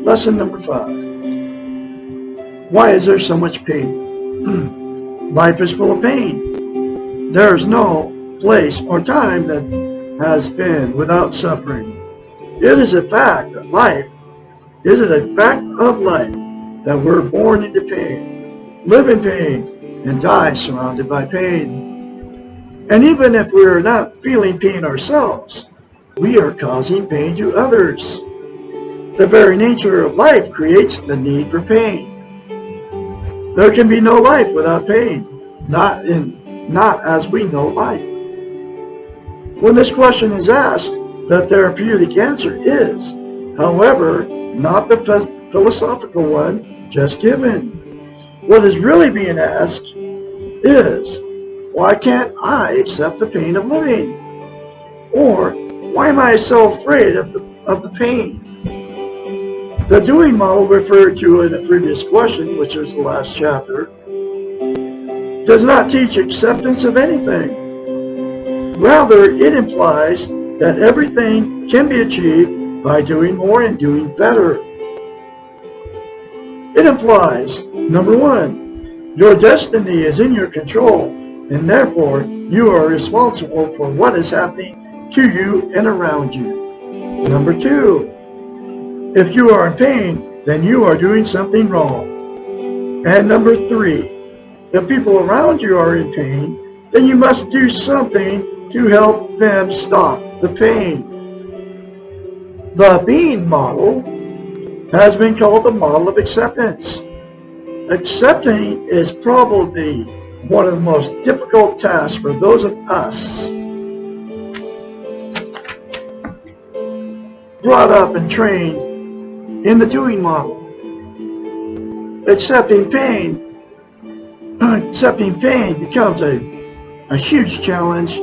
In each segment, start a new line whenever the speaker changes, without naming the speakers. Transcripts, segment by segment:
Lesson number 5. Why is there so much pain? Life is full of pain. There is no place or time that has been without suffering. It is a fact of life that we're born into pain, live in pain, and die surrounded by pain. And even if we're not feeling pain ourselves, we are causing pain to others. The very nature of life creates the need for pain. There can be no life without pain, not as we know life. When this question is asked, the therapeutic answer is, however, not the philosophical one just given. What is really being asked is, why can't I accept the pain of living? Or, why am I so afraid of the pain? The doing model referred to in the previous question, which was the last chapter, does not teach acceptance of anything. Rather, it implies that everything can be achieved by doing more and doing better. It implies, number 1, your destiny is in your control, and therefore you are responsible for what is happening to you and around you. Number 2, if you are in pain, then you are doing something wrong. And number 3, if people around you are in pain, then you must do something to help them stop the pain. The being model has been called the model of acceptance. Accepting is probably one of the most difficult tasks for those of us brought up and trained in the doing model. Accepting pain becomes a huge challenge,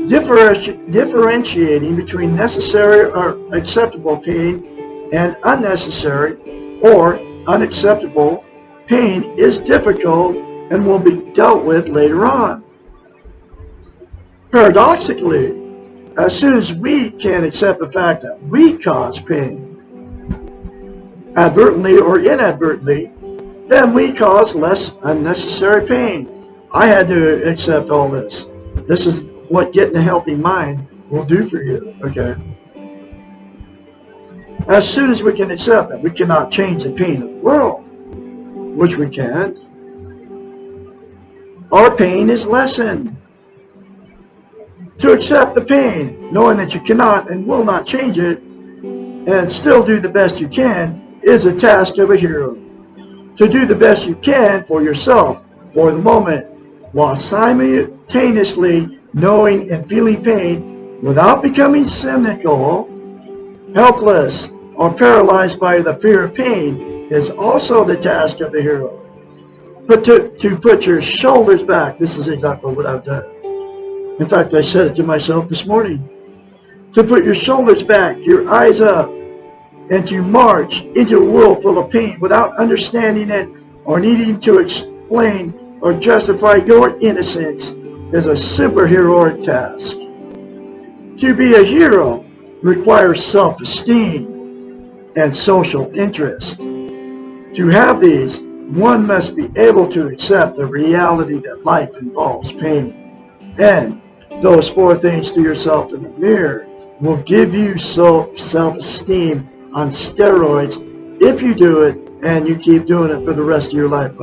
differentiating between necessary or acceptable pain and unnecessary or unacceptable pain is difficult and will be dealt with later on. Paradoxically, as soon as we can accept the fact that we cause pain, advertently or inadvertently, then we cause less unnecessary pain. I had to accept all this. This is what getting a healthy mind will do for you, okay? As soon as we can accept that we cannot change the pain of the world, which we can't, our pain is lessened. To accept the pain, knowing that you cannot and will not change it, and still do the best you can, is a task of a hero. To do the best you can for yourself, for the moment, while simultaneously knowing and feeling pain without becoming cynical, helpless, or paralyzed by the fear of pain is also the task of the hero. But to put your shoulders back, this is exactly what I've done. In fact, I said it to myself this morning. To put your shoulders back, your eyes up, and to march into a world full of pain without understanding it or needing to explain or justify your innocence is a superheroic task. To be a hero requires self-esteem and social interest. To have these, one must be able to accept the reality that life involves pain. And those 4 things to yourself in the mirror will give you self-esteem on steroids if you do it and you keep doing it for the rest of your life.